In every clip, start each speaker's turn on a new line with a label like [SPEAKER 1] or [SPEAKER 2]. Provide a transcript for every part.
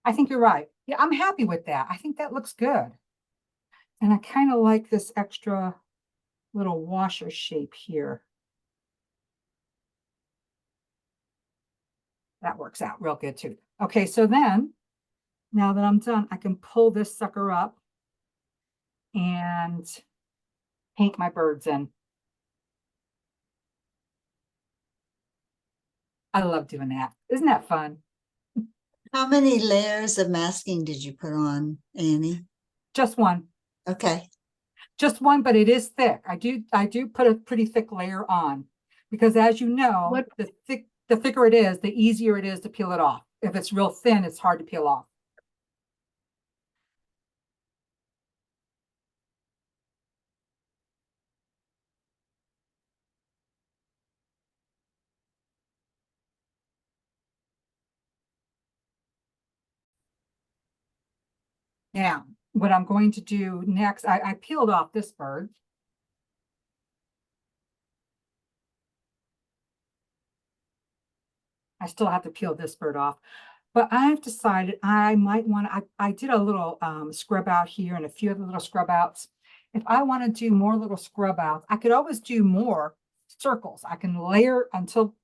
[SPEAKER 1] I think you're right. Yeah, I'm happy with that. I think that looks good. And I kind of like this extra little washer shape here. That works out real good too. Okay, so then, now that I'm done, I can pull this sucker up and paint my birds in. I love doing that. Isn't that fun?
[SPEAKER 2] How many layers of masking did you put on, Annie?
[SPEAKER 1] Just one.
[SPEAKER 2] Okay.
[SPEAKER 1] Just one, but it is thick. I do put a pretty thick layer on because as you know,
[SPEAKER 3] What
[SPEAKER 1] the thicker it is, the easier it is to peel it off. If it's real thin, it's hard to peel off. Now, what I'm going to do next, I peeled off this bird. I still have to peel this bird off, but I've decided I might want to, I did a little scrub out here and a few other little scrub outs. If I want to do more little scrub outs, I could always do more circles. I can layer until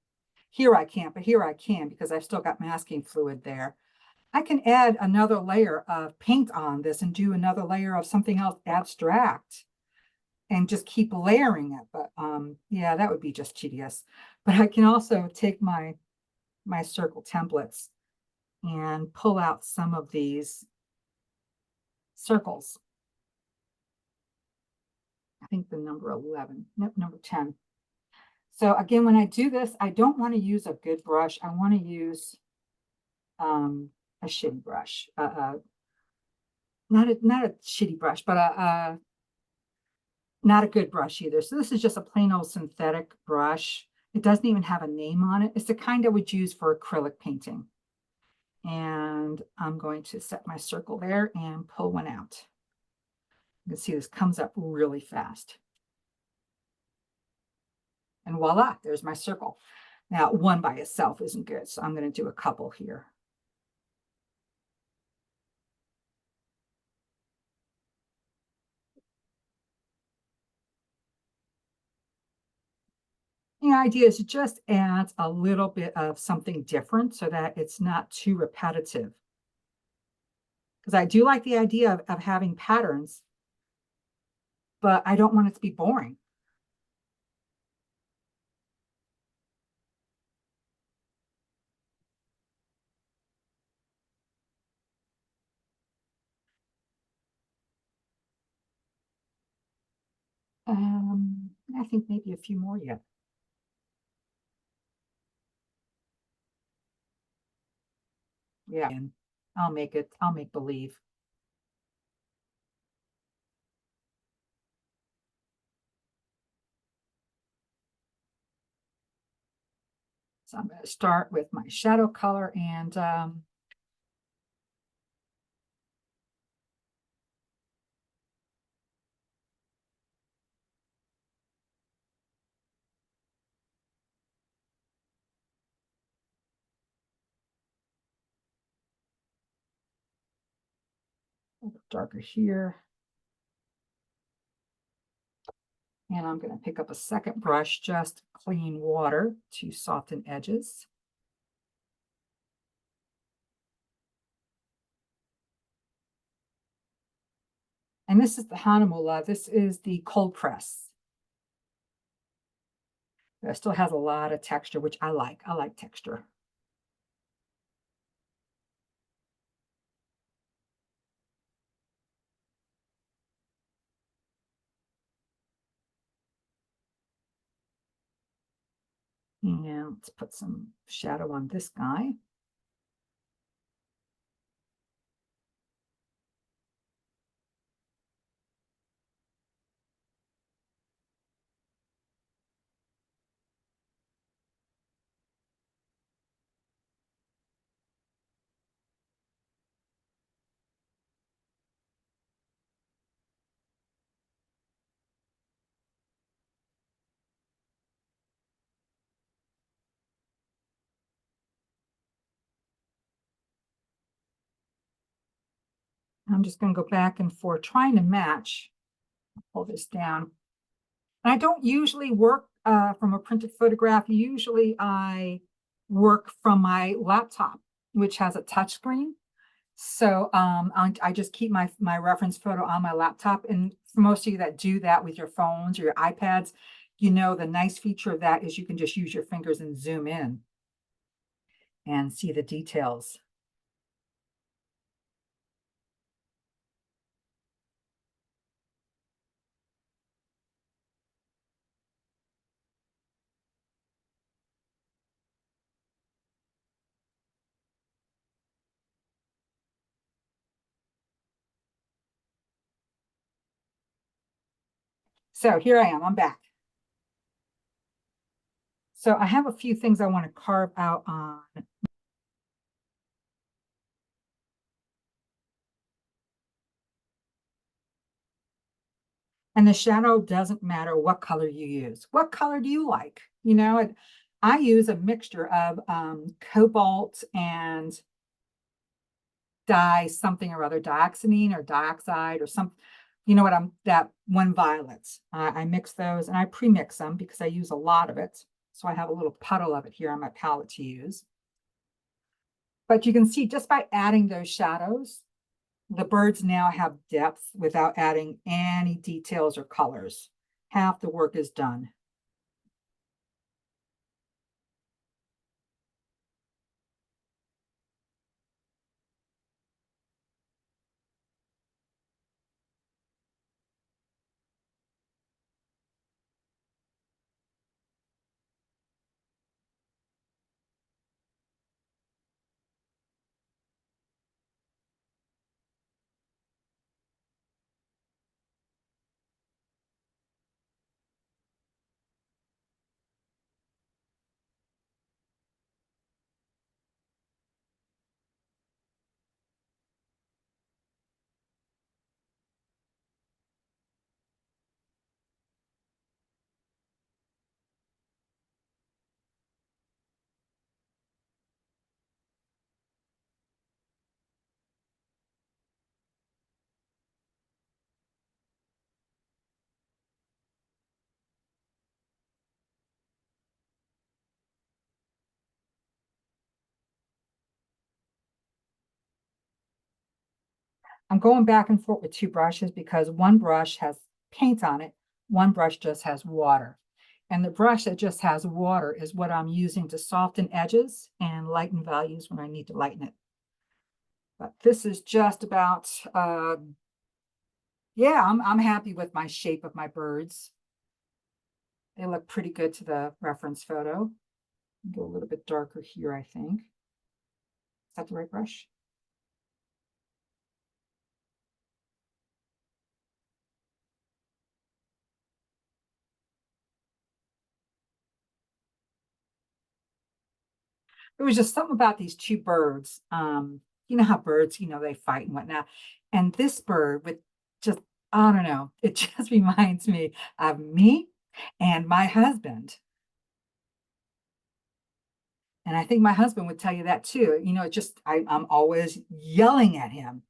[SPEAKER 1] here I can't, but here I can because I've still got masking fluid there. I can add another layer of paint on this and do another layer of something else abstract and just keep layering it. But yeah, that would be just tedious. But I can also take my circle templates and pull out some of these circles. I think the number 11, nope, number 10. So again, when I do this, I don't want to use a good brush. I want to use a shitty brush. Not a shitty brush, but not a good brush either. So this is just a plain old synthetic brush. It doesn't even have a name on it. It's the kind I would use for acrylic painting. And I'm going to set my circle there and pull one out. You can see this comes up really fast. And voila, there's my circle. Now, one by itself isn't good, so I'm going to do a couple here. The idea is it just adds a little bit of something different so that it's not too repetitive. Because I do like the idea of having patterns, but I don't want it to be boring. I think maybe a few more yet. Yeah, and I'll make believe. So I'm going to start with my shadow color and a little darker here. And I'm going to pick up a second brush, just clean water to soften edges. And this is the Hanamula. This is the cold press. It still has a lot of texture, which I like. I like texture. And let's put some shadow on this guy. I'm just going to go back and forth trying to match. Pull this down. And I don't usually work from a printed photograph. Usually I work from my laptop, which has a touch screen. So I just keep my reference photo on my laptop. And for most of you that do that with your phones or your iPads, you know, the nice feature of that is you can just use your fingers and zoom in and see the details. So here I am, I'm back. So I have a few things I want to carve out on. And the shadow doesn't matter what color you use. What color do you like? You know, I use a mixture of cobalt and dye something or other, dioxazine or dioxide or some, you know what, that one violets. I mix those and I pre-mix them because I use a lot of it. So I have a little puddle of it here on my palette to use. But you can see just by adding those shadows, the birds now have depth without adding any details or colors. Half the work is done. I'm going back and forth with two brushes because one brush has paint on it, one brush just has water. And the brush that just has water is what I'm using to soften edges and lighten values when I need to lighten it. But this is just about, yeah, I'm happy with my shape of my birds. They look pretty good to the reference photo. Go a little bit darker here, I think. Is that the right brush? There was just something about these two birds. You know how birds, you know, they fight and whatnot. And this bird with just, I don't know, it just reminds me of me and my husband. And I think my husband would tell you that too. You know, it just, I'm always yelling at him.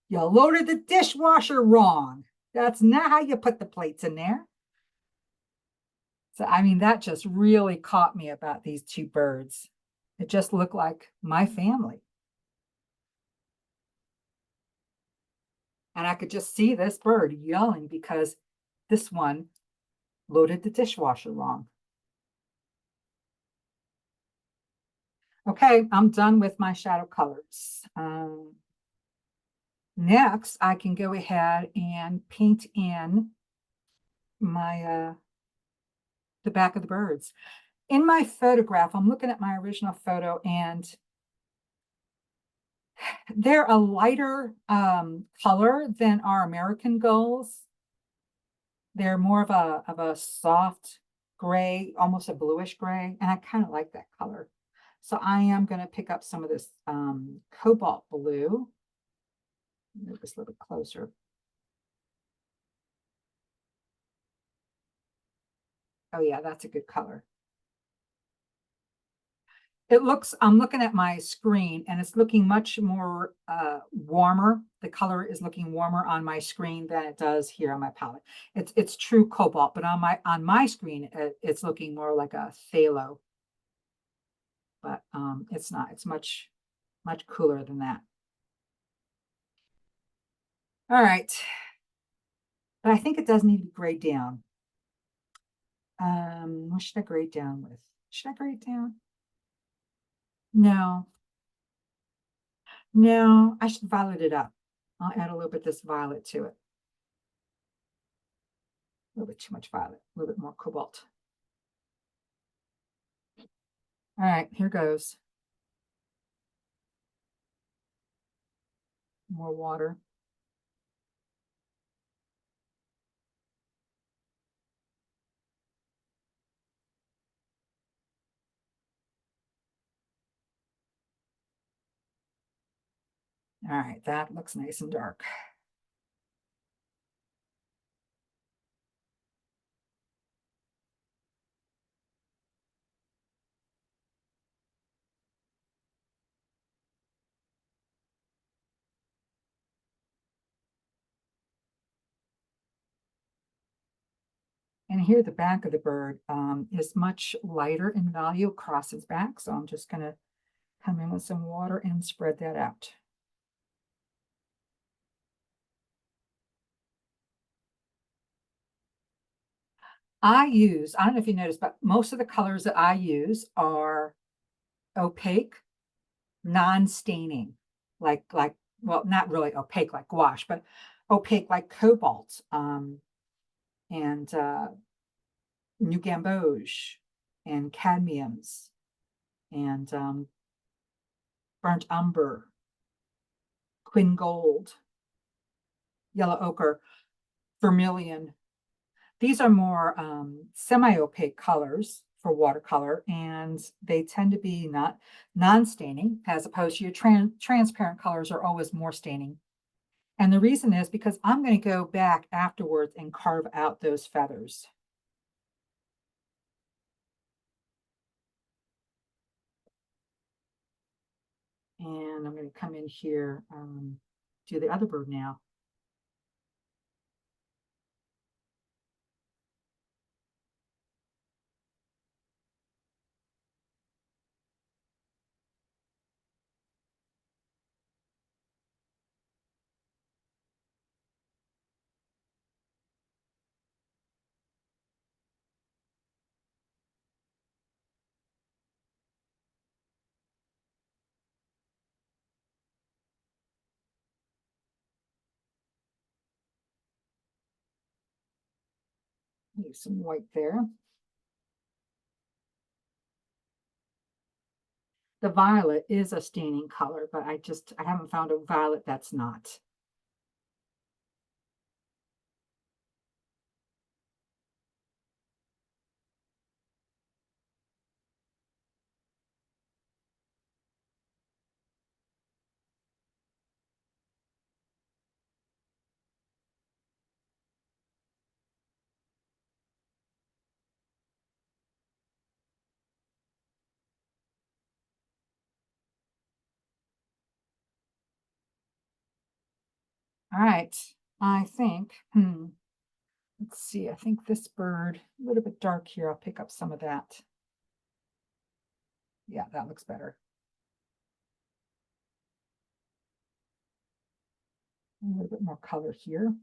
[SPEAKER 1] You loaded the dishwasher wrong. That's not how you put the plates in there. So, I mean, that just really caught me about these two birds. It just looked like my family. And I could just see this bird yelling because this one loaded the dishwasher wrong. Okay, I'm done with my shadow colors. Next, I can go ahead and paint in my the back of the birds. In my photograph, I'm looking at my original photo and they're a lighter color than our American gulls. They're more of a soft gray, almost a bluish gray, and I kind of like that color. So I am going to pick up some of this cobalt blue. Move this a little bit closer. Oh yeah, that's a good color. I'm looking at my screen and it's looking much more warmer. The color is looking warmer on my screen than it does here on my palette. It's true cobalt, but on my screen it's looking more like a phthalo. But it's not. It's much cooler than that. All right. But I think it does need to be grayed down. What should I grade down with? Should I grade down? No, no, I should violet it up. I'll add a little bit of this violet to it. A little bit too much violet, a little bit more cobalt. All right, here goes. More water. All right, that looks nice and dark. And here the back of the bird is much lighter in value across its back. So I'm just gonna come in with some water and spread that out. I don't know if you noticed, but most of the colors that I use are opaque, non-staining, well, not really opaque like gouache, but opaque like cobalt, and new gamboge, and cadmiums, and burnt umber, quin gold, yellow ochre, vermilion. These are more semi-opaque colors for watercolor, and they tend to be not non-staining, as opposed to your transparent colors are always more staining. And the reason is because I'm going to go back afterwards and carve out those feathers. And I'm going to come in here, do the other bird now. Leave some white there. The violet is a staining color, but I haven't found a violet that's not. All right, I think, let's see, I think this bird, a little bit dark here, I'll pick up some of that. Yeah, that looks better. A little bit more color here.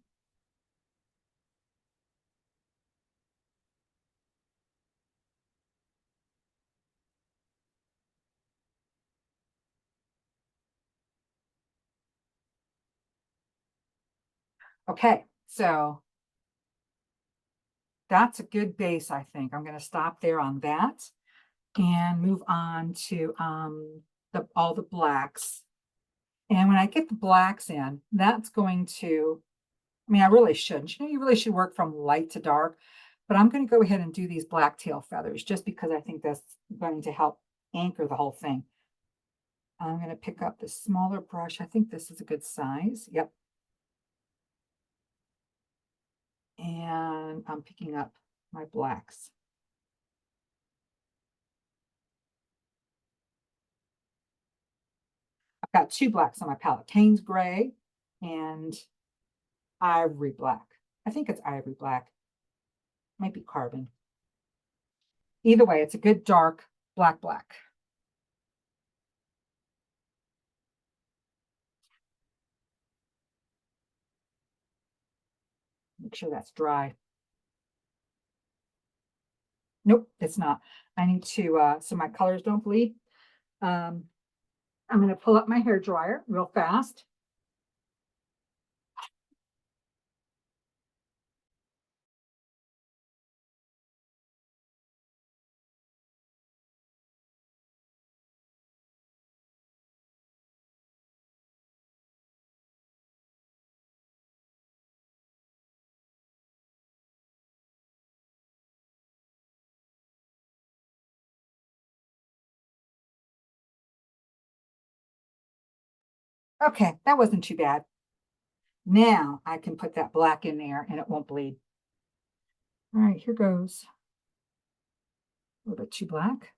[SPEAKER 1] Okay, so that's a good base, I think. I'm going to stop there on that and move on to all the blacks. And when I get the blacks in, that's going to, I mean, I really shouldn't. You know, you really should work from light to dark, but I'm going to go ahead and do these black tail feathers just because I think that's going to help anchor the whole thing. I'm going to pick up the smaller brush. I think this is a good size. Yep. And I'm picking up my blacks. Got two blacks on my palette, Thames Gray and Ivory Black. I think it's Ivory Black. Might be Carbon. Either way, it's a good dark black. Make sure that's dry. Nope, it's not. I need to, so my colors don't bleed. I'm going to pull up my hair dryer real fast. Okay, that wasn't too bad. Now I can put that black in there and it won't bleed. All right, here goes. A little bit too black.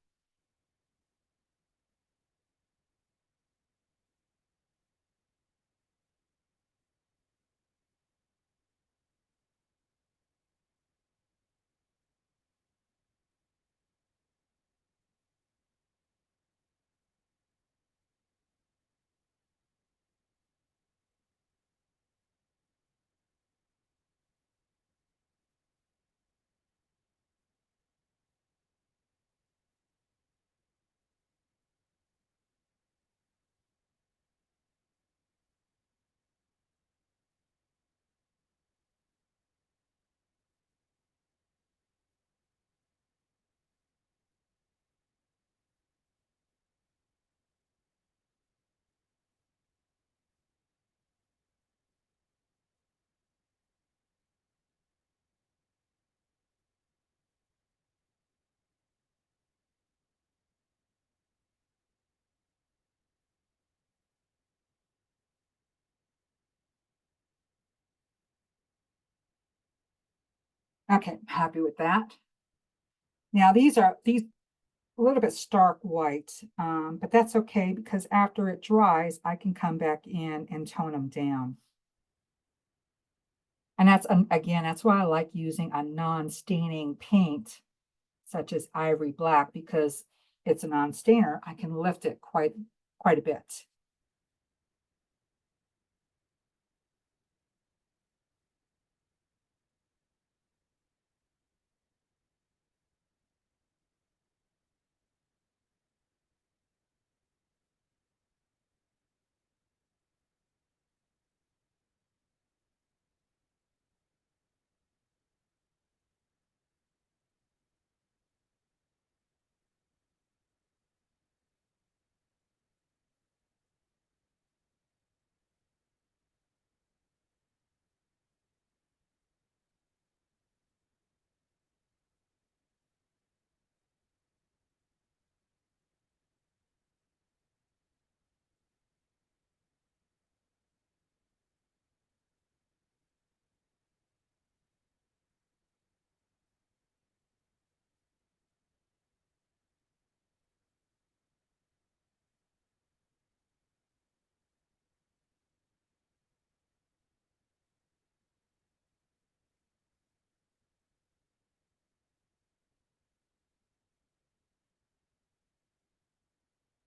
[SPEAKER 1] Okay, happy with that. Now these a little bit stark white, but that's okay because after it dries, I can come back in and tone them down. And that's, again, that's why I like using a non-staining paint, such as Ivory Black, because it's a non-stainer. I can lift it quite a bit.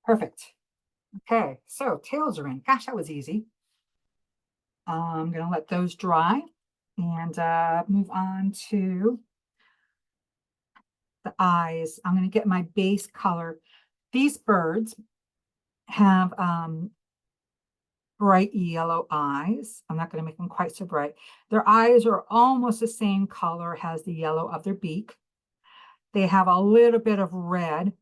[SPEAKER 1] Perfect. Okay, so tails are in. Gosh, that was easy. I'm going to let those dry and move on to the eyes. I'm going to get my base color. These birds have bright yellow eyes. I'm not going to make them quite so bright. Their eyes are almost the same color as the yellow of their beak. They have a little bit of red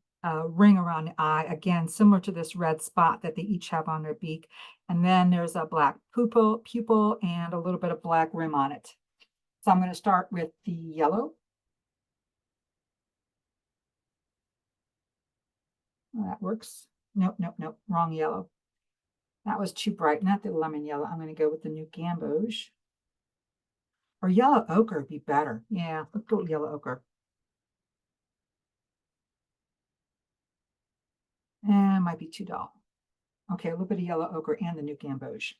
[SPEAKER 1] ring around the eye, again, similar to this red spot that they each have on their beak. And then there's a black pupil and a little bit of black rim on it. So I'm going to start with the yellow. Well, that works. Nope, wrong yellow. That was too bright, not the lemon yellow. I'm going to go with the new gamboge. Or yellow ochre would be better. Yeah, let's go with yellow ochre. And it might be too dull. Okay, a little bit of yellow ochre and the new gamboge.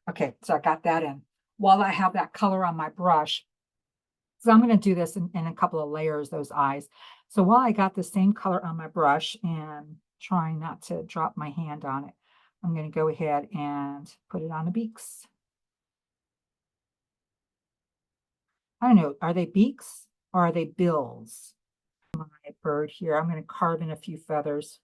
[SPEAKER 1] Okay, so I got that in. While I have that color on my brush, so I'm going to do this in a couple of layers, those eyes. So while I got the same color on my brush and trying not to drop my hand on it, I'm going to go ahead and put it on the beaks. I don't know, are they beaks or are they bills? My bird here, I'm going to carve in a few feathers.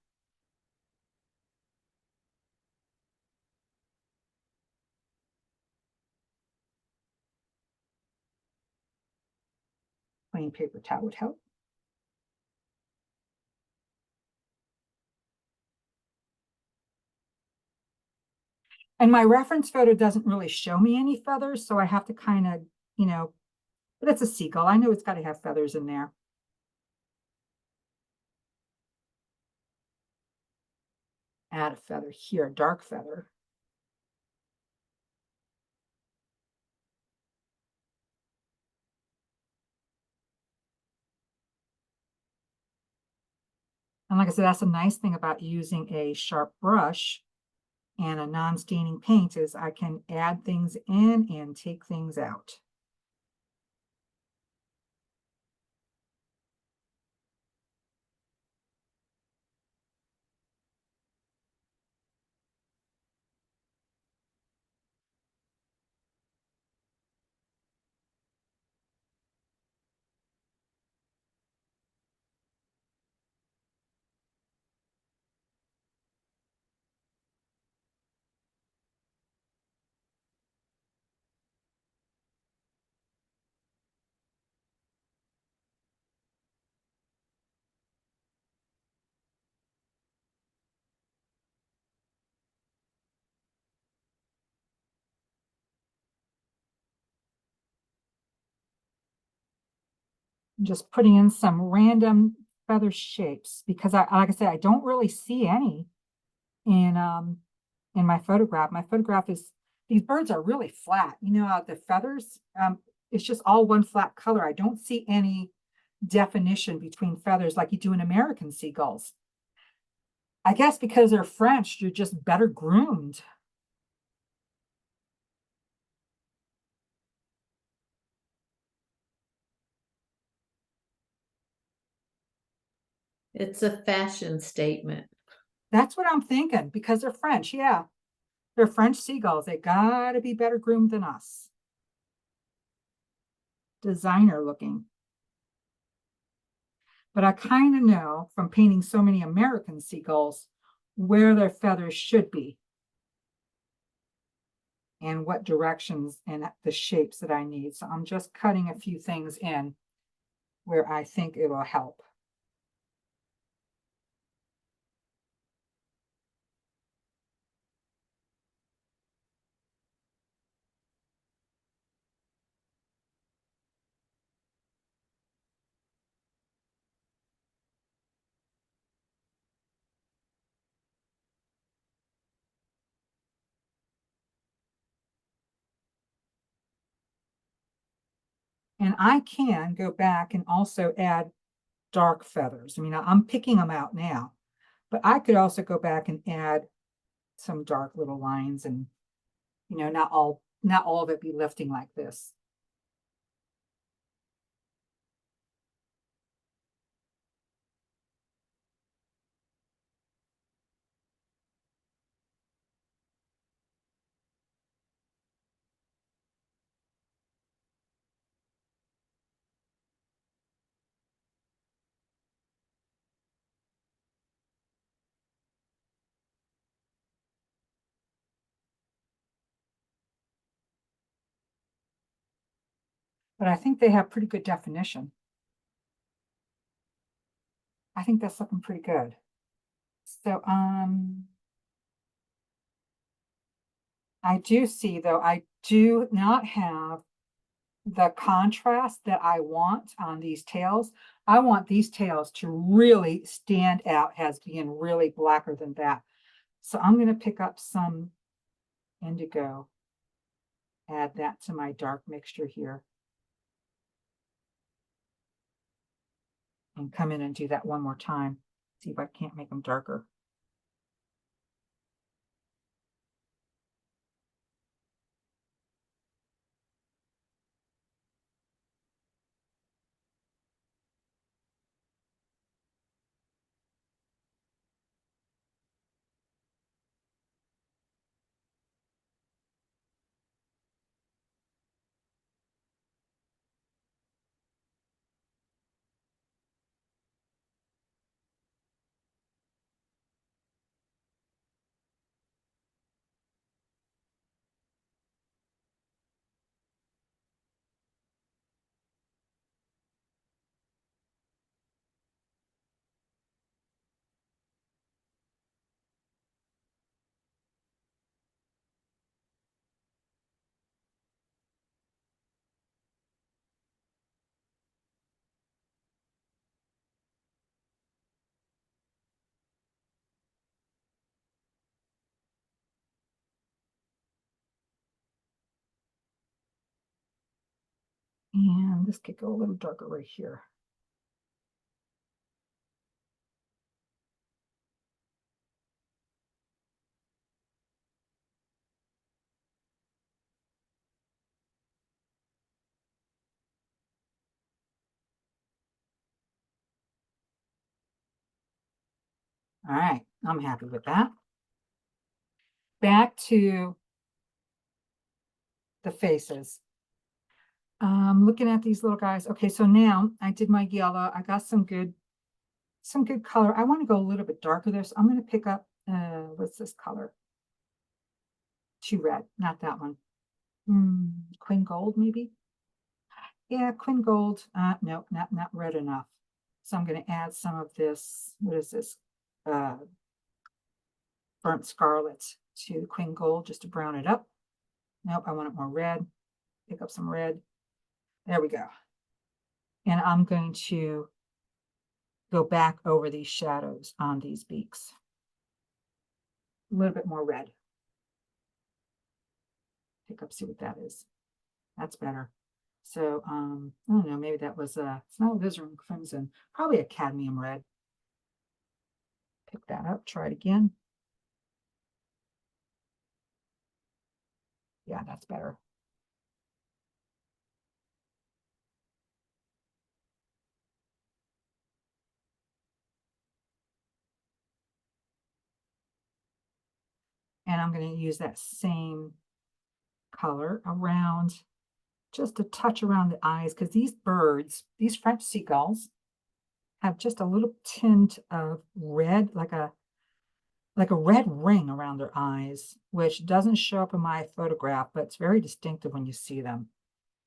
[SPEAKER 1] Plain paper towel would help. And my reference photo doesn't really show me any feathers, so I have to kind of, but it's a seagull. I know it's got to have feathers in there. Add a feather here, a dark feather. And like I said, that's a nice thing about using a sharp brush and a non-staining paint is I can add things in and take things out. I'm just putting in some random feather shapes because like I said, I don't really see any in my photograph. My photograph is these birds are really flat. The feathers, it's just all one flat color. I don't see any definition between feathers like you do in American seagulls. I guess because they're French, you're just better groomed.
[SPEAKER 3] It's a fashion statement.
[SPEAKER 1] That's what I'm thinking because they're French. Yeah, they're French seagulls. They gotta be better groomed than us. Designer looking. But I kind of know from painting so many American seagulls where their feathers should be and what directions and the shapes that I need. So I'm just cutting a few things in where I think it will help. And I can go back and also add dark feathers. I mean, I'm picking them out now, but I could also go back and add some dark little lines and, not all of it be lifting like this. But I think they have pretty good definition. I think that's looking pretty good. So, I do see though, I do not have the contrast that I want on these tails. I want these tails to really stand out as being really blacker than that. So I'm going to pick up some indigo, add that to my dark mixture here. and come in and do that one more time. See if I can't make them darker. And this could go a little darker right here. All right, I'm happy with that. Back to the faces. Looking at these little guys. Okay, so now I did my yellow. I got some good color. I want to go a little bit darker there, so I'm going to pick up what's this color? Too red, not that one. Quin gold, maybe. Yeah, quin gold. No, not red enough. So I'm going to add some of this. What is this? Burnt scarlet to quin gold just to brown it up. Nope, I want it more red. Pick up some red. There we go. And I'm going to go back over these shadows on these beaks. A little bit more red. Pick up, see what that is. That's better. So, I don't know, maybe that was it's not alizarin crimson, probably a cadmium red. Pick that up, try it again. Yeah, that's better. And I'm going to use that same color around, just a touch around the eyes, because these birds, these French seagulls, have just a little tint of red, like a red ring around their eyes, which doesn't show up in my photograph, but it's very distinctive when you see them.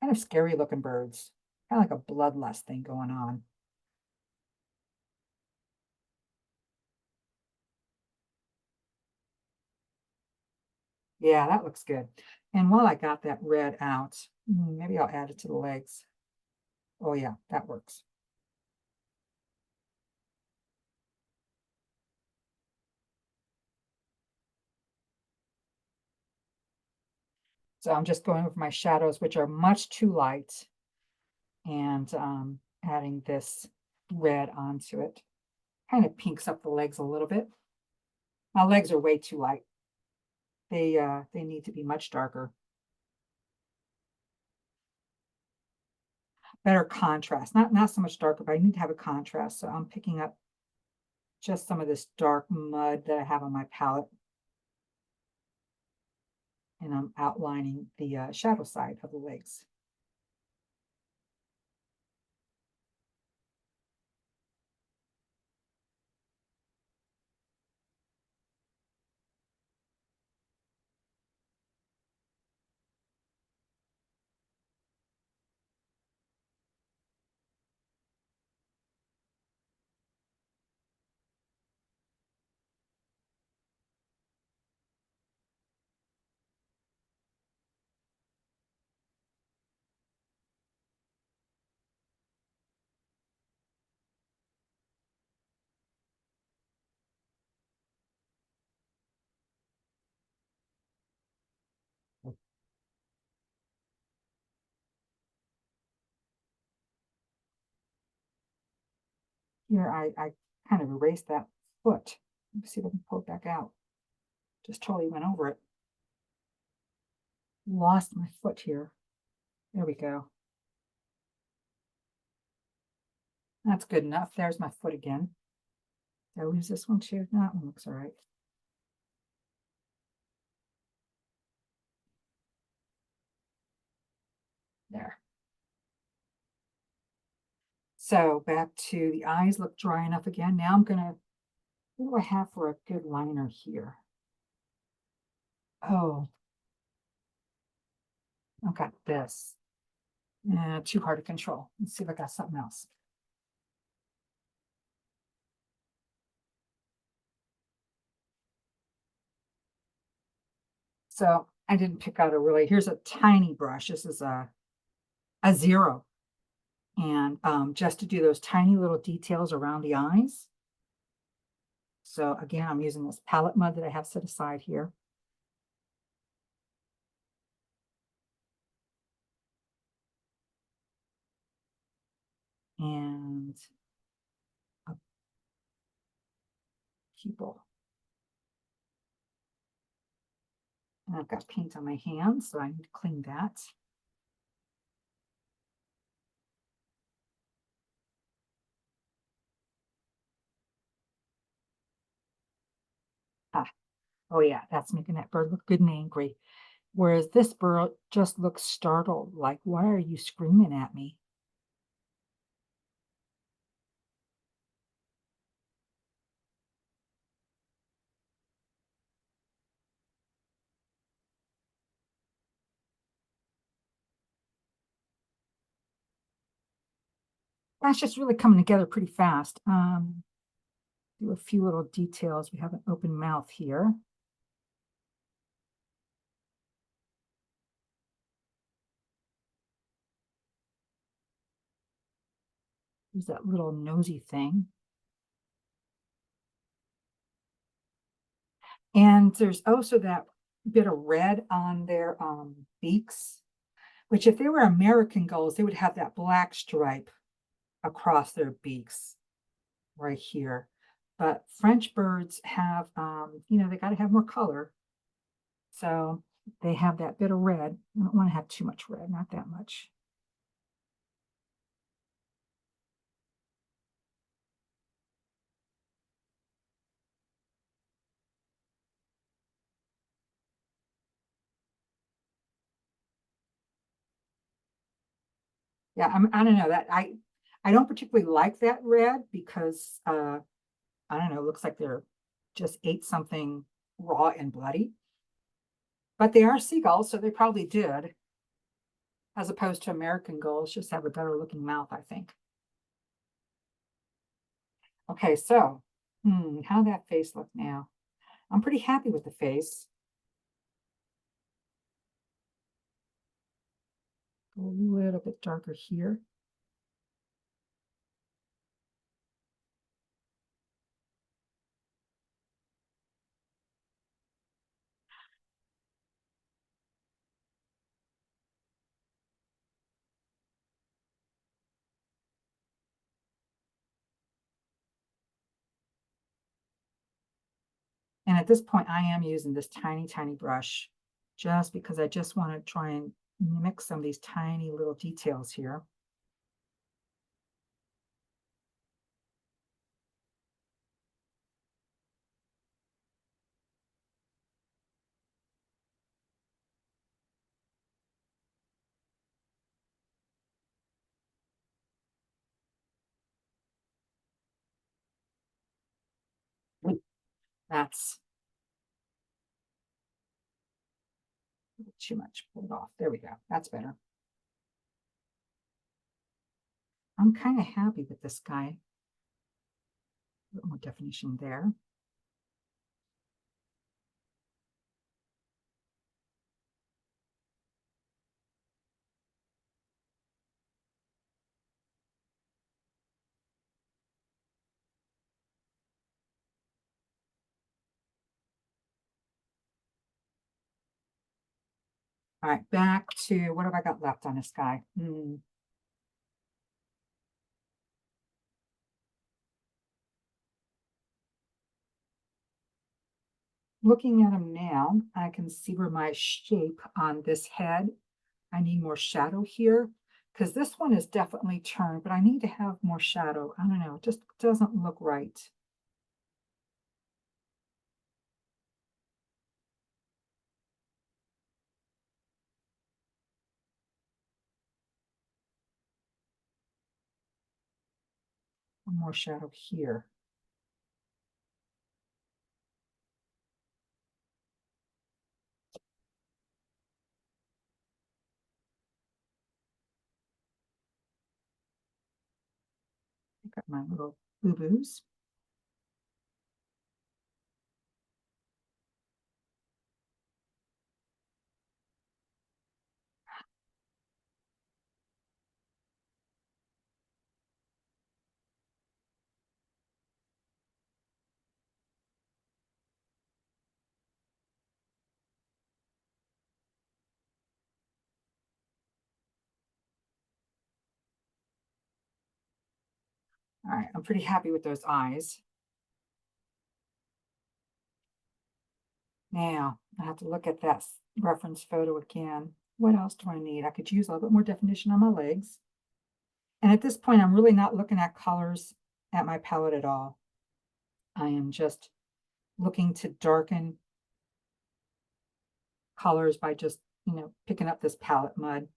[SPEAKER 1] Kind of scary looking birds, kind of like a bloodlust thing going on. Yeah, that looks good. And while I got that red out, maybe I'll add it to the legs. Oh yeah, that works. So I'm just going over my shadows, which are much too light, and adding this red onto it. Kind of pinks up the legs a little bit. My legs are way too light. They need to be much darker. Better contrast. Not so much darker, but I need to have a contrast. So I'm picking up just some of this dark mud that I have on my palette. And I'm outlining the shadow side of the legs. Here, I kind of erased that foot. Let me see if I can pull it back out. Just totally went over it. Lost my foot here. There we go. That's good enough. There's my foot again. Did I lose this one too? No, that one looks all right. There. So back to the eyes look dry enough again. Now I'm gonna, what do I have for a good liner here? Oh, I've got this. Too hard to control. Let's see if I got something else. So I didn't pick out a really, here's a tiny brush. This is a 0. And just to do those tiny little details around the eyes. So again, I'm using this palette mud that I have set aside here. And a pupil. And I've got paint on my hands, so I need to clean that. Ah, oh yeah, that's making that bird look good and angry. Whereas this bird just looks startled, like, why are you screaming at me? That's just really coming together pretty fast. Do a few little details. We have an open mouth here. There's that little nosy thing. And there's also that bit of red on their beaks, which if they were American gulls, they would have that black stripe across their beaks right here. But French birds have, they got to have more color. So they have that bit of red. I don't want to have too much red, not that much. Yeah, I don't know that I don't particularly like that red because I don't know, it looks like they're just ate something raw and bloody. But they are seagulls, so they probably did, as opposed to American gulls, just have a better looking mouth, I think. Okay, so how that face look now? I'm pretty happy with the face. Go a little bit darker here. And at this point, I am using this tiny, tiny brush just because I just want to try and mimic some of these tiny little details here. That's too much. Pull it off. There we go. That's better. I'm kind of happy with this guy. A little more definition there. All right, back to what have I got left on this guy? looking at them now, I can see where my shape on this head, I need more shadow here because this one is definitely turned, but I need to have more shadow. I don't know, it just doesn't look right. More shadow here. Got my little boo-boos. All right, I'm pretty happy with those eyes. Now, I have to look at that reference photo again. What else do I need? I could use a little bit more definition on my legs. And at this point, I'm really not looking at colors at my palette at all. I am just looking to darken colors by just, picking up this palette mud.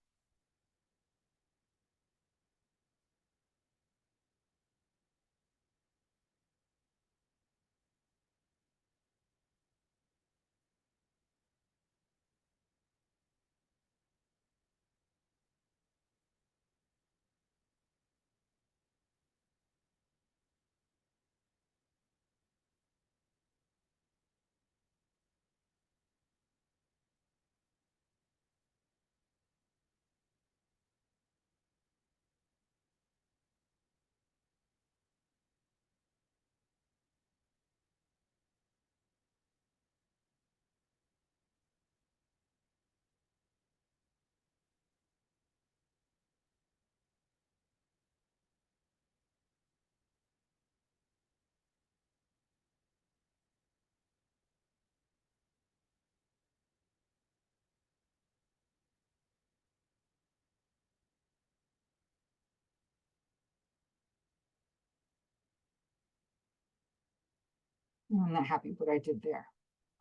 [SPEAKER 1] I'm not happy with what I did there.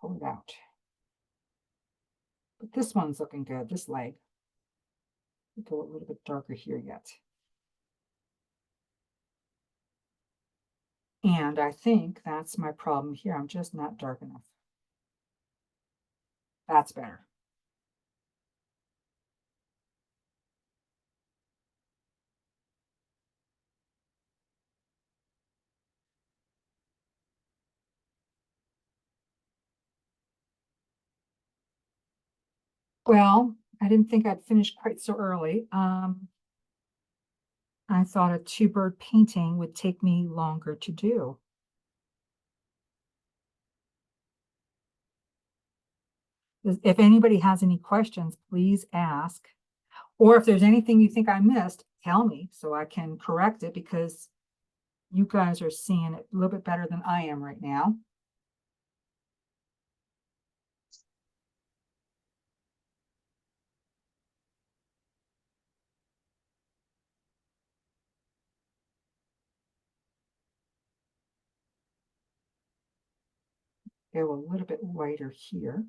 [SPEAKER 1] Pull it out. But this one's looking good, this leg. Go a little bit darker here yet. And I think that's my problem here. I'm just not dark enough. That's better. Well, I didn't think I'd finish quite so early. I thought a two-bird painting would take me longer to do. If anybody has any questions, please ask. Or if there's anything you think I missed, tell me so I can correct it because you guys are seeing it a little bit better than I am right now. Go a little bit whiter here.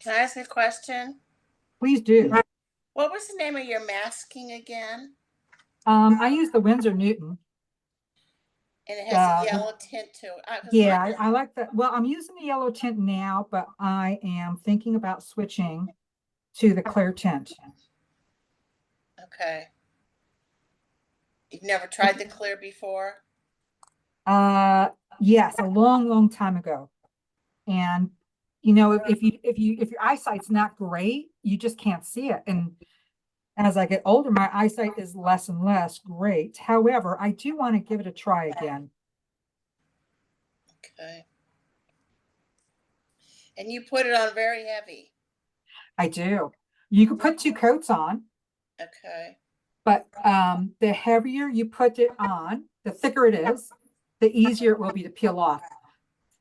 [SPEAKER 4] Can I ask a question?
[SPEAKER 1] Please do.
[SPEAKER 4] What was the name of your masking again?
[SPEAKER 1] I use the Winsor Newton.
[SPEAKER 4] And it has a yellow tint to it.
[SPEAKER 1] I like that. Well, I'm using the yellow tint now, but I am thinking about switching to the clear tint.
[SPEAKER 4] Okay. You've never tried the clear before?
[SPEAKER 1] Yes, a long, long time ago. And if your eyesight's not great, you just can't see it. And as I get older, my eyesight is less and less great. However, I do want to give it a try again.
[SPEAKER 4] Okay. And you put it on very heavy.
[SPEAKER 1] I do. You can put 2 coats on,
[SPEAKER 4] Okay.
[SPEAKER 1] but the heavier you put it on, the thicker it is, the easier it will be to peel off.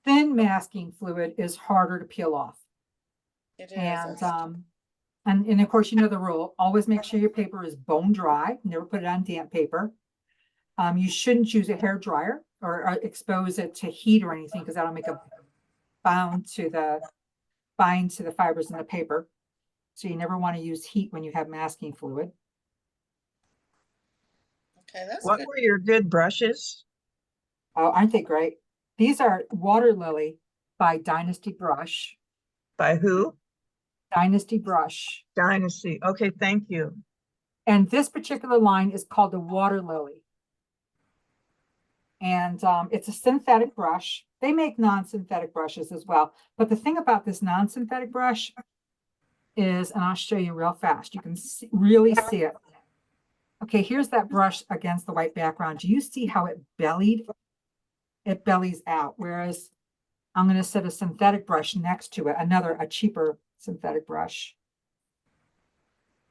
[SPEAKER 1] Thin masking fluid is harder to peel off.
[SPEAKER 4] It is.
[SPEAKER 1] And
[SPEAKER 4] That's-
[SPEAKER 1] and of course, you know the rule, always make sure your paper is bone dry, never put it on damp paper. You shouldn't use a hair dryer or expose it to heat or anything, because that'll make a bind to the fibers in the paper. So you never want to use heat when you have masking fluid.
[SPEAKER 4] Okay, that's
[SPEAKER 5] What
[SPEAKER 4] good.
[SPEAKER 5] were your good brushes?
[SPEAKER 1] Oh, aren't they great? These are Water Lily by Dynasty Brush.
[SPEAKER 5] By who?
[SPEAKER 1] Dynasty Brush.
[SPEAKER 5] Dynasty. Okay, thank you.
[SPEAKER 1] And this particular line is called the Water Lily. And it's a synthetic brush. They make non-synthetic brushes as well. But the thing about this non-synthetic brush is, and I'll show you real fast, you can really see it. Okay, here's that brush against the white background. Do you see how it bellied? It bellies out, whereas I'm going to set a synthetic brush next to it, a cheaper synthetic brush.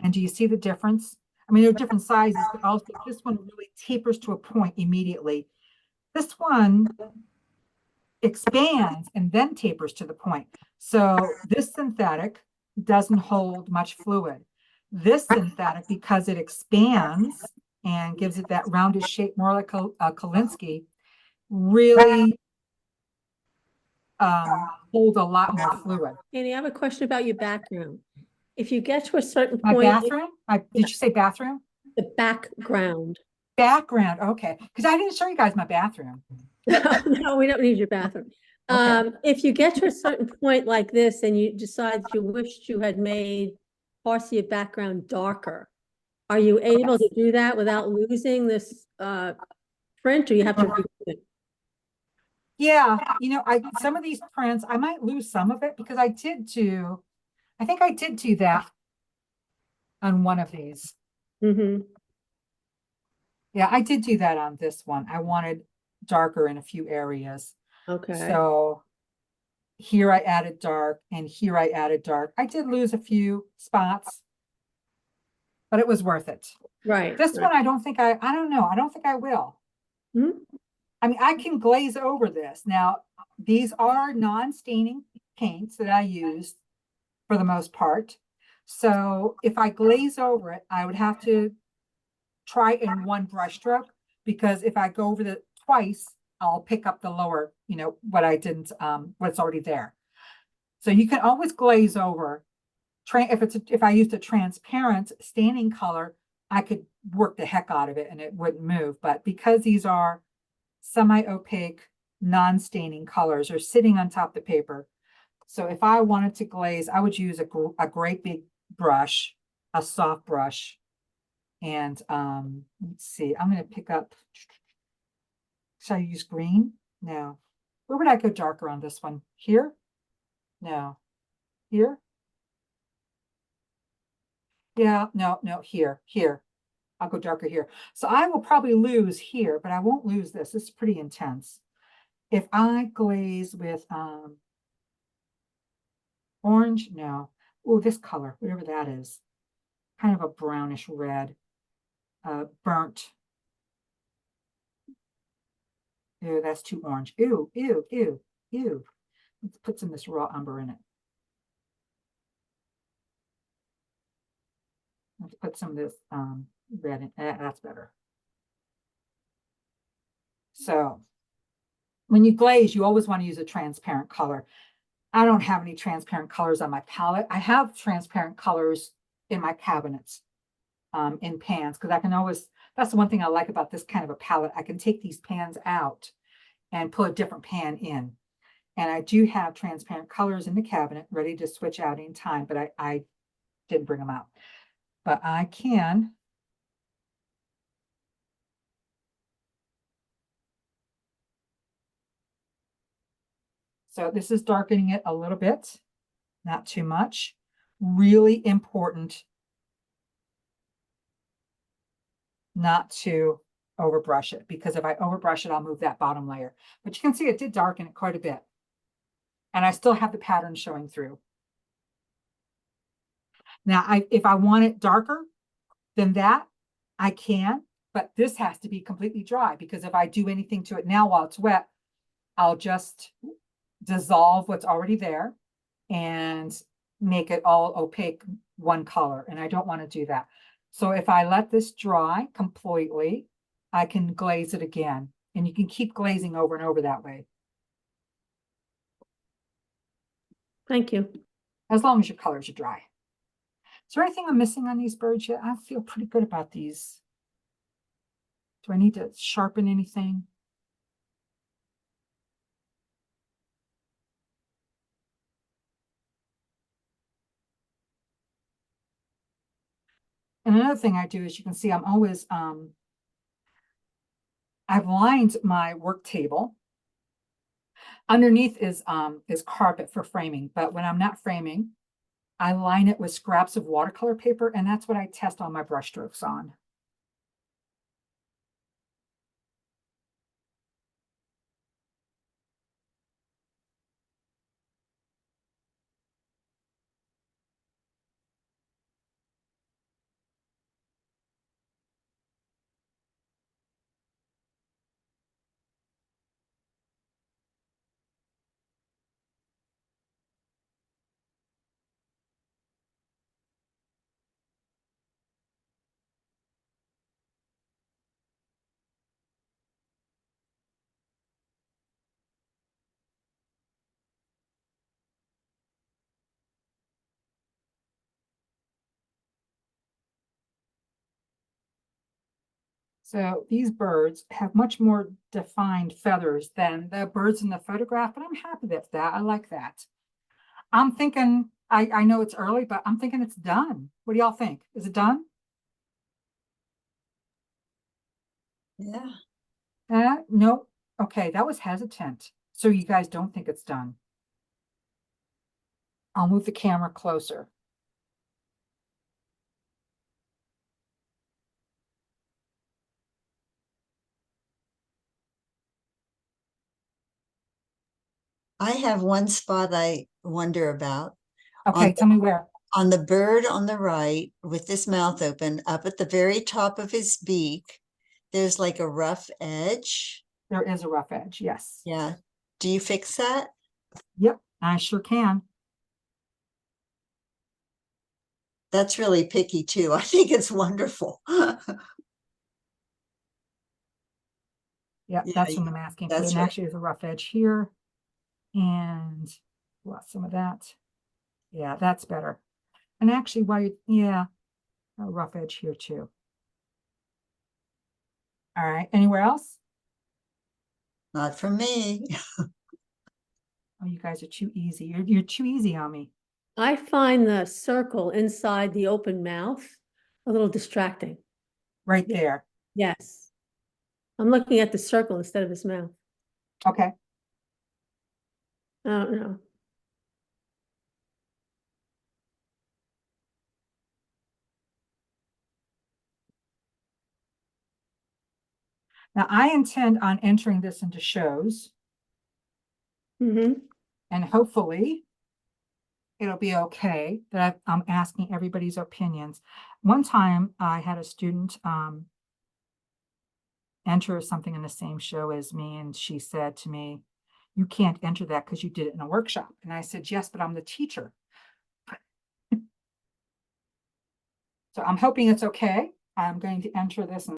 [SPEAKER 1] And do you see the difference? I mean, they're different sizes, but also this one really tapers to a point immediately. This one expands and then tapers to the point. So this synthetic doesn't hold much fluid. This synthetic, because it expands and gives it that rounded shape, more like a Kolinsky, really hold a lot more fluid.
[SPEAKER 6] Annie, I have a question about your background. If you get to a certain
[SPEAKER 1] My
[SPEAKER 6] point,
[SPEAKER 1] bathroom? Did you say bathroom?
[SPEAKER 6] the background.
[SPEAKER 1] Background, okay. Because I didn't show you guys my bathroom.
[SPEAKER 6] No, we don't need your bathroom.
[SPEAKER 1] Okay.
[SPEAKER 6] If you get to a certain point like this and you decide you wished you had made parts of your background darker, are you able to do that without losing this print, or you have to redo it?
[SPEAKER 1] Yeah, you know, some of these prints, I might lose some of it because I think I did do that on one of these.
[SPEAKER 6] Mhm.
[SPEAKER 1] Yeah, I did do that on this one. I wanted darker in a few areas.
[SPEAKER 6] Okay,
[SPEAKER 1] So here I added dark and here I added dark. I did lose a few spots, but it was worth it.
[SPEAKER 6] right.
[SPEAKER 1] This
[SPEAKER 6] right.
[SPEAKER 1] one, I don't think I don't know. I don't think I will.
[SPEAKER 6] Hmm?
[SPEAKER 1] I mean, I can glaze over this. Now, these are non-staining paints that I use for the most part. So if I glaze over it, I would have to try in one brush stroke, because if I go over it twice, I'll pick up the lower, you know, what I didn't, what's already there. So you can always glaze over. If I used a transparent staining color, I could work the heck out of it and it wouldn't move. But because these are semi-opaque, non-staining colors are sitting on top of the paper. So if I wanted to glaze, I would use a great big brush, a soft brush. And let's see, I'm going to pick up, should I use green? No. Where would I go darker on this one? Here? No. Here? Yeah, no, here. I'll go darker here. So I will probably lose here, but I won't lose this. This is pretty intense. If I glaze with orange, no. Oh, this color, whatever that is, kind of a brownish red, burnt. Ew, that's too orange. Ew. Let's put some of this raw umber in it. Let's put some of this red in. That's better. So when you glaze, you always want to use a transparent color. I don't have any transparent colors on my palette. I have transparent colors in my cabinets, in pans, because I can always, that's the one thing I like about this kind of a palette. I can take these pans out and put a different pan in. And I do have transparent colors in the cabinet ready to switch out in time, but I didn't bring them out. But I can. So this is darkening it a little bit, not too much. Really important not to overbrush it, because if I overbrush it, I'll move that bottom layer. But you can see it did darken it quite a bit. And I still have the pattern showing through. Now, if I want it darker than that, I can, but this has to be completely dry, because if I do anything to it now while it's wet, I'll just dissolve what's already there and make it all opaque one color. And I don't want to do that. So if I let this dry completely, I can glaze it again. And you can keep glazing over and over that way,
[SPEAKER 6] Thank you.
[SPEAKER 1] as long as your colors are dry. Is there anything I'm missing on these birds yet? I feel pretty good about these. Do I need to sharpen anything? And another thing I do is, you can see I'm always, I've lined my work table. Underneath is carpet for framing, but when I'm not framing, I line it with scraps of watercolor paper, and that's what I test all my brush strokes on. So these birds have much more defined feathers than the birds in the photograph, but I'm happy with that. I like that. I'm thinking, I know it's early, but I'm thinking it's done. What do y'all think? Is it done?
[SPEAKER 2] Yeah.
[SPEAKER 1] No. Okay, that was hesitant. So you guys don't think it's done. I'll move the camera closer.
[SPEAKER 2] I have one spot I wonder about.
[SPEAKER 1] Okay, tell me where.
[SPEAKER 2] On the bird on the right with his mouth open, up at the very top of his beak, there's like a rough edge.
[SPEAKER 1] There is a rough edge, yes.
[SPEAKER 2] Yeah. Do you fix that?
[SPEAKER 1] Yep, I sure can.
[SPEAKER 2] That's really picky too. I think it's wonderful.
[SPEAKER 1] Yep,
[SPEAKER 2] Yeah,
[SPEAKER 1] that's from the masking fluid.
[SPEAKER 2] that's
[SPEAKER 1] And
[SPEAKER 2] right.
[SPEAKER 1] actually there's a rough edge here. And well, some of that. Yeah, that's better. And actually, yeah, a rough edge here too. All right, anywhere else?
[SPEAKER 2] Not for me.
[SPEAKER 1] Oh, you guys are too easy. You're too easy on me.
[SPEAKER 6] I find the circle inside the open mouth a little distracting.
[SPEAKER 1] Right there.
[SPEAKER 6] Yes. I'm looking at the circle instead of his mouth.
[SPEAKER 1] Okay.
[SPEAKER 6] I don't know.
[SPEAKER 1] Now I intend on entering this into shows,
[SPEAKER 6] Mm-hmm.
[SPEAKER 1] and hopefully it'll be okay that I'm asking everybody's opinions. One time I had a student enter something in the same show as me, and she said to me, "You can't enter that because you did it in a workshop." And I said, "Yes, but I'm the teacher." So I'm hoping it's okay. I'm going to enter this and